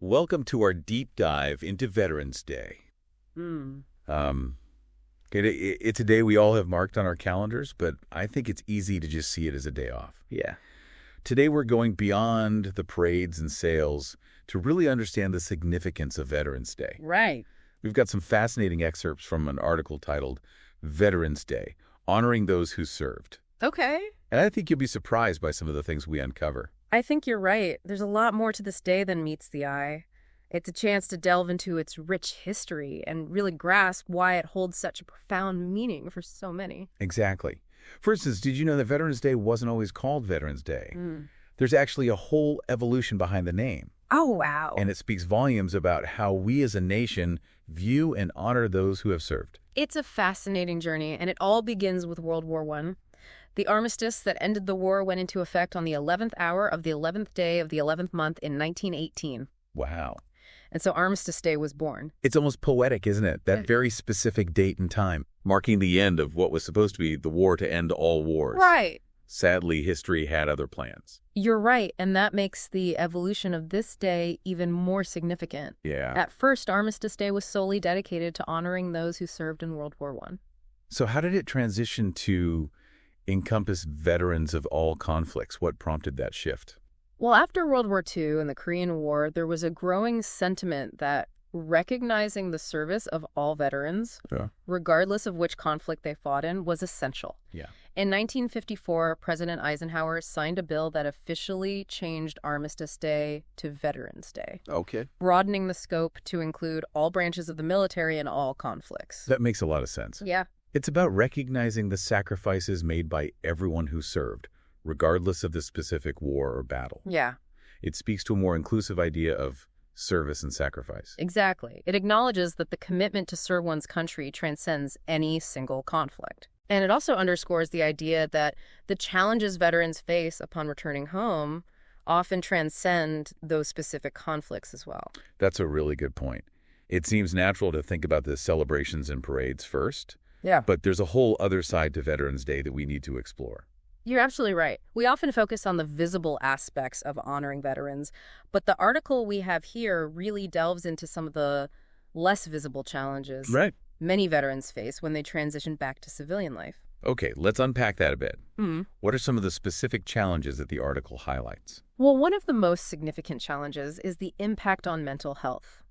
Welcome to our deep dive into Veterans Day. Hmm. Um, it's a day we all have marked on our calendars, but I think it's easy to just see it as a day off. Yeah. Today we're going beyond the parades and sales to really understand the significance of Veterans Day. Right. We've got some fascinating excerpts from an article titled Veterans Day, Honoring Those Who Served. Okay. And I think you'll be surprised by some of the things we uncover. I think you're right. There's a lot more to this day than meets the eye. It's a chance to delve into its rich history and really grasp why it holds such a profound meaning for so many. Exactly. For instance, did you know that Veterans Day wasn't always called Veterans Day? Mm. There's actually a whole evolution behind the name. Oh, wow. And it speaks volumes about how we as a nation view and honor those who have served. It's a fascinating journey, and it all begins with World War I. The armistice that ended the war went into effect on the 11th hour of the 11th day of the 11th month in 1918. Wow. And so Armistice Day was born. It's almost poetic, isn't it? That very specific date and time, marking the end of what was supposed to be the war to end all wars. Right. Sadly, history had other plans. You're right, and that makes the evolution of this day even more significant. Yeah. At first, Armistice Day was solely dedicated to honoring those who served in World War I. So how did it transition to encompass veterans of all conflicts? What prompted that shift? Well, after World War II and the Korean War, there was a growing sentiment that recognizing the service of all veterans, regardless of which conflict they fought in, was essential. Yeah. In 1954, President Eisenhower signed a bill that officially changed Armistice Day to Veterans Day, Okay. broadening the scope to include all branches of the military and all conflicts. That makes a lot of sense. Yeah. It's about recognizing the sacrifices made by everyone who served, regardless of the specific war or battle. Yeah. It speaks to a more inclusive idea of service and sacrifice. Exactly. It acknowledges that the commitment to serve one's country transcends any single conflict. And it also underscores the idea that the challenges veterans face upon returning home often transcend those specific conflicts as well. That's a really good point. It seems natural to think about the celebrations and parades first, Yeah. but there's a whole other side to Veterans Day that we need to explore. You're absolutely right. We often focus on the visible aspects of honoring veterans, but the article we have here really delves into some of the less visible challenges many veterans face when they transition back to civilian life. Okay, let's unpack that a bit. Mm. What are some of the specific challenges that the article highlights? Well, one of the most significant challenges is the impact on mental health.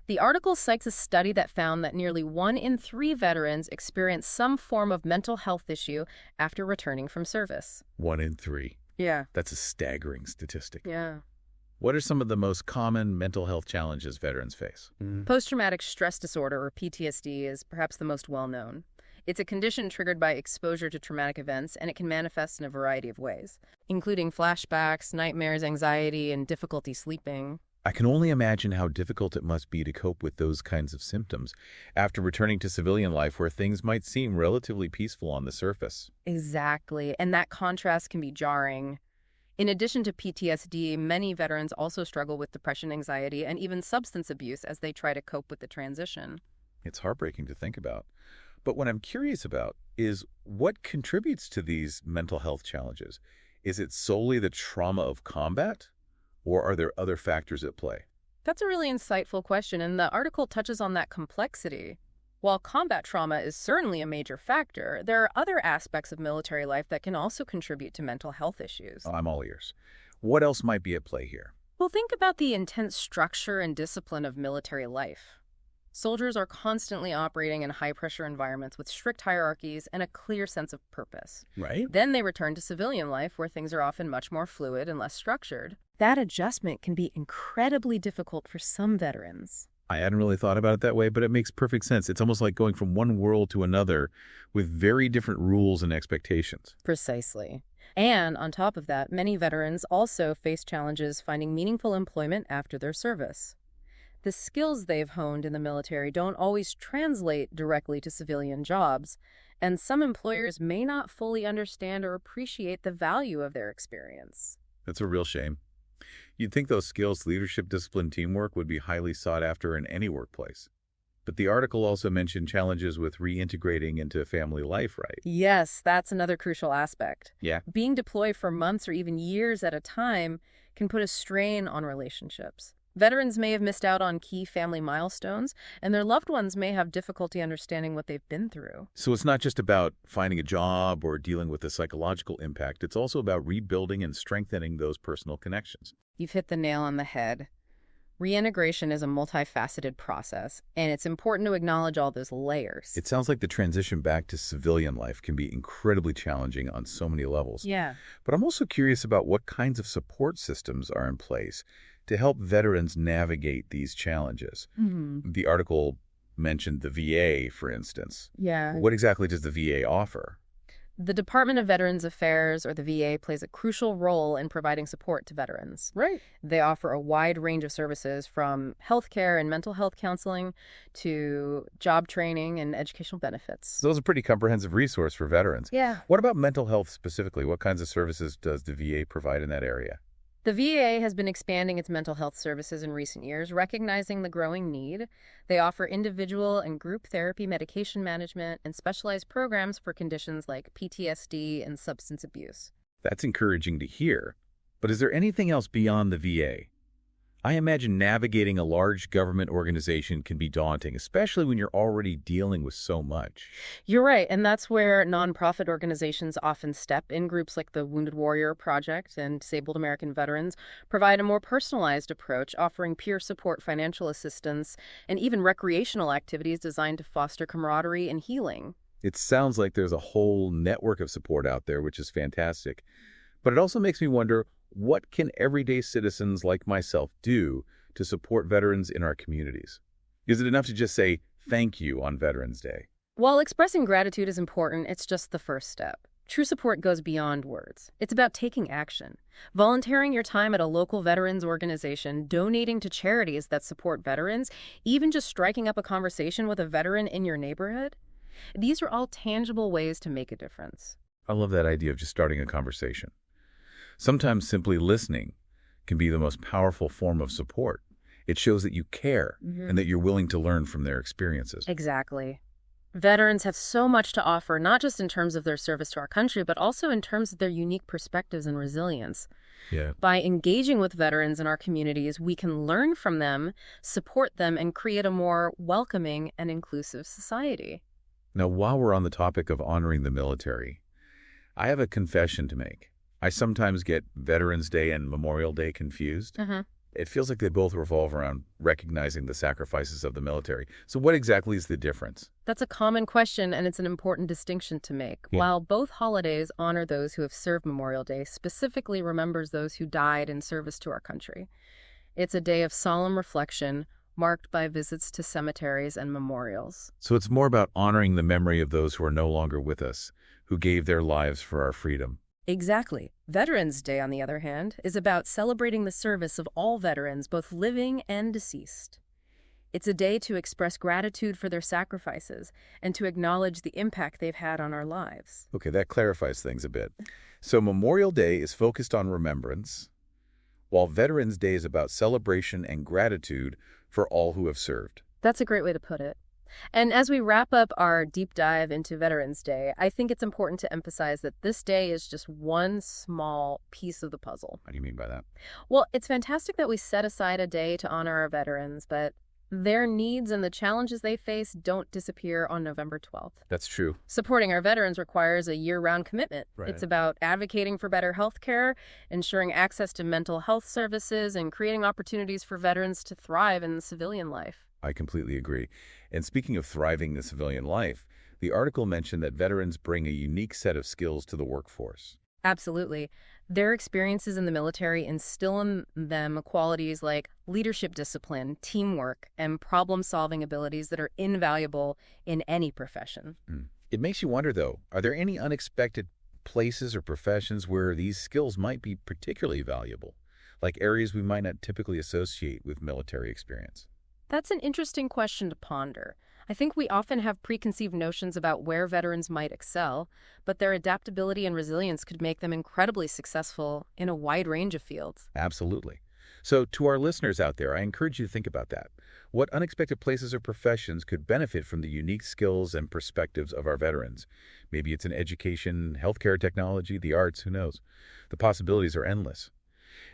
The article cites a study that found that nearly 1 in 3 veterans experience some form of mental health issue after returning from service. 1 in 3. Yeah. That's a staggering statistic. Yeah. What are some of the most common mental health challenges veterans face? Post-traumatic stress disorder, or PTSD, is perhaps the most well-known. It's a condition triggered by exposure to traumatic events, and it can manifest in a variety of ways, including flashbacks, nightmares, anxiety, and difficulty sleeping. I can only imagine how difficult it must be to cope with those kinds of symptoms after returning to civilian life where things might seem relatively peaceful on the surface. Exactly, and that contrast can be jarring. In addition to PTSD, many veterans also struggle with depression, anxiety, and even substance abuse as they try to cope with the transition. It's heartbreaking to think about. But what I'm curious about is what contributes to these mental health challenges? Is it solely the trauma of combat? Or are there other factors at play? That's a really insightful question, and the article touches on that complexity. While combat trauma is certainly a major factor, there are other aspects of military life that can also contribute to mental health issues. I'm all ears. What else might be at play here? Well, think about the intense structure and discipline of military life. Soldiers are constantly operating in high-pressure environments with strict hierarchies and a clear sense of purpose. Right. Then they return to civilian life where things are often much more fluid and less structured. That adjustment can be incredibly difficult for some veterans. I hadn't really thought about it that way, but it makes perfect sense. It's almost like going from one world to another with very different rules and expectations. Precisely. And on top of that, many veterans also face challenges finding meaningful employment after their service. The skills they've honed in the military don't always translate directly to civilian jobs, and some employers may not fully understand or appreciate the value of their experience. That's a real shame. You'd think those skills, leadership, discipline, teamwork, would be highly sought after in any workplace. But the article also mentioned challenges with reintegrating into family life, right? Yes, that's another crucial aspect. Yeah. Being deployed for months or even years at a time can put a strain on relationships. Veterans may have missed out on key family milestones, and their loved ones may have difficulty understanding what they've been through. So it's not just about finding a job or dealing with the psychological impact. It's also about rebuilding and strengthening those personal connections. You've hit the nail on the head. Reintegration is a multifaceted process, and it's important to acknowledge all those layers. It sounds like the transition back to civilian life can be incredibly challenging on so many levels. Yeah. But I'm also curious about what kinds of support systems are in place to help veterans navigate these challenges. The article mentioned the VA, for instance. Yeah. What exactly does the VA offer? The Department of Veterans Affairs, or the VA, plays a crucial role in providing support to veterans. Right. They offer a wide range of services from healthcare and mental health counseling to job training and educational benefits. So those are a pretty comprehensive resource for veterans. Yeah. What about mental health specifically? What kinds of services does the VA provide in that area? The VA has been expanding its mental health services in recent years, recognizing the growing need. They offer individual and group therapy, medication management, and specialized programs for conditions like PTSD and substance abuse. That's encouraging to hear. But is there anything else beyond the VA? I imagine navigating a large government organization can be daunting, especially when you're already dealing with so much. You're right, and that's where nonprofit organizations often step in. Groups like the Wounded Warrior Project and Disabled American Veterans provide a more personalized approach, offering peer support, financial assistance, and even recreational activities designed to foster camaraderie and healing. It sounds like there's a whole network of support out there, which is fantastic. But it also makes me wonder, what can everyday citizens like myself do to support veterans in our communities? Is it enough to just say thank you on Veterans Day? While expressing gratitude is important, it's just the first step. True support goes beyond words. It's about taking action. Volunteering your time at a local veterans organization, donating to charities that support veterans, even just striking up a conversation with a veteran in your neighborhood. These are all tangible ways to make a difference. I love that idea of just starting a conversation. Sometimes simply listening can be the most powerful form of support. It shows that you care and that you're willing to learn from their experiences. Exactly. Veterans have so much to offer, not just in terms of their service to our country, but also in terms of their unique perspectives and resilience. Yeah. By engaging with veterans in our communities, we can learn from them, support them, and create a more welcoming and inclusive society. Now, while we're on the topic of honoring the military, I have a confession to make. I sometimes get Veterans Day and Memorial Day confused. It feels like they both revolve around recognizing the sacrifices of the military. So what exactly is the difference? That's a common question, and it's an important distinction to make. Yeah. While both holidays honor those who have served, Memorial Day specifically remembers those who died in service to our country. It's a day of solemn reflection, marked by visits to cemeteries and memorials. So it's more about honoring the memory of those who are no longer with us, who gave their lives for our freedom. Exactly. Veterans Day, on the other hand, is about celebrating the service of all veterans, both living and deceased. It's a day to express gratitude for their sacrifices and to acknowledge the impact they've had on our lives. Okay, that clarifies things a bit. So Memorial Day is focused on remembrance, while Veterans Day is about celebration and gratitude for all who have served. That's a great way to put it. And as we wrap up our deep dive into Veterans Day, I think it's important to emphasize that this day is just one small piece of the puzzle. What do you mean by that? Well, it's fantastic that we set aside a day to honor our veterans, but their needs and the challenges they face don't disappear on November 12th. That's true. Supporting our veterans requires a year-round commitment. Right. It's about advocating for better health care, ensuring access to mental health services, and creating opportunities for veterans to thrive in civilian life. I completely agree. And speaking of thriving in civilian life, the article mentioned that veterans bring a unique set of skills to the workforce. Absolutely. Their experiences in the military instill in them qualities like leadership discipline, teamwork, and problem-solving abilities that are invaluable in any profession. It makes you wonder, though, are there any unexpected places or professions where these skills might be particularly valuable, like areas we might not typically associate with military experience? That's an interesting question to ponder. I think we often have preconceived notions about where veterans might excel, but their adaptability and resilience could make them incredibly successful in a wide range of fields. Absolutely. So to our listeners out there, I encourage you to think about that. What unexpected places or professions could benefit from the unique skills and perspectives of our veterans? Maybe it's in education, healthcare technology, the arts, who knows? The possibilities are endless.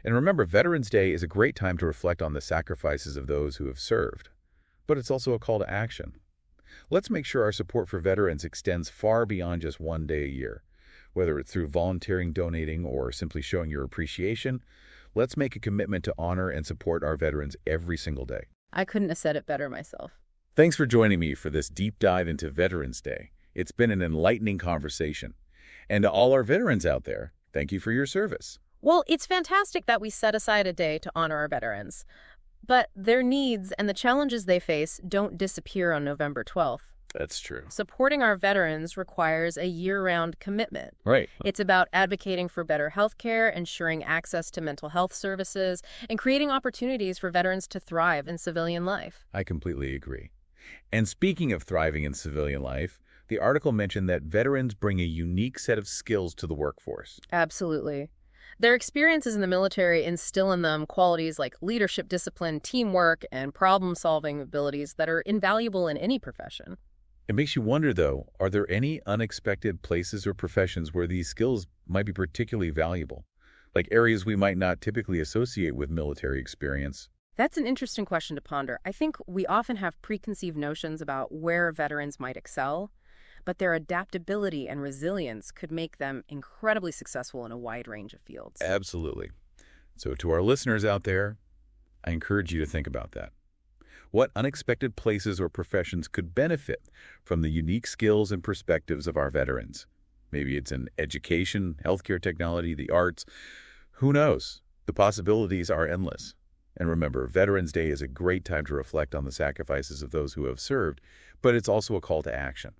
And remember, Veterans Day is a great time to reflect on the sacrifices of those who have served. But it's also a call to action. Let's make sure our support for veterans extends far beyond just one day a year. Whether it's through volunteering, donating, or simply showing your appreciation, let's make a commitment to honor and support our veterans every single day. I couldn't have said it better myself. Thanks for joining me for this deep dive into Veterans Day. It's been an enlightening conversation. And to all our veterans out there, thank you for your service. Well, it's fantastic that we set aside a day to honor our veterans. But their needs and the challenges they face don't disappear on November 12th. That's true. Supporting our veterans requires a year-round commitment. Right. It's about advocating for better health care, ensuring access to mental health services, and creating opportunities for veterans to thrive in civilian life. I completely agree. And speaking of thriving in civilian life, the article mentioned that veterans bring a unique set of skills to the workforce. Absolutely. Their experiences in the military instill in them qualities like leadership discipline, teamwork, and problem-solving abilities that are invaluable in any profession. It makes you wonder, though, are there any unexpected places or professions where these skills might be particularly valuable? Like areas we might not typically associate with military experience? That's an interesting question to ponder. I think we often have preconceived notions about where veterans might excel, but their adaptability and resilience could make them incredibly successful in a wide range of fields. Absolutely. So to our listeners out there, I encourage you to think about that. What unexpected places or professions could benefit from the unique skills and perspectives of our veterans? Maybe it's in education, healthcare technology, the arts. Who knows? The possibilities are endless. And remember, Veterans Day is a great time to reflect on the sacrifices of those who have served, but it's also a call to action.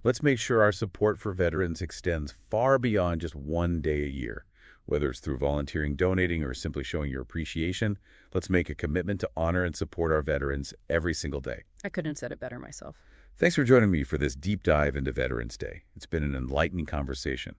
Let's make sure our support for veterans extends far beyond just one day a year. Whether it's through volunteering, donating, or simply showing your appreciation, let's make a commitment to honor and support our veterans every single day. I couldn't have said it better myself. Thanks for joining me for this deep dive into Veterans Day. It's been an enlightening conversation.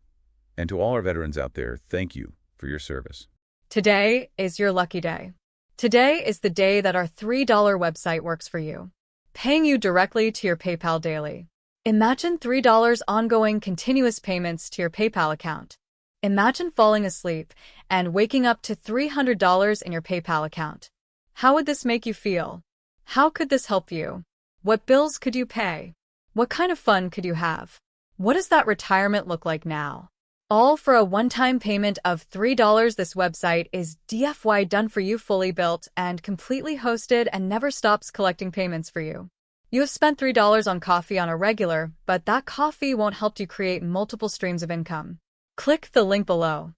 And to all our veterans out there, thank you for your service. Today is your lucky day. Today is the day that our $3 website works for you, paying you directly to your PayPal daily. Imagine $3 ongoing continuous payments to your PayPal account. Imagine falling asleep and waking up to $300 in your PayPal account. How would this make you feel? How could this help you? What bills could you pay? What kind of fun could you have? What does that retirement look like now? All for a one-time payment of $3. This website is DFY done for you, fully built and completely hosted, and never stops collecting payments for you. You have spent $3 on coffee on a regular, but that coffee won't help you create multiple streams of income. Click the link below.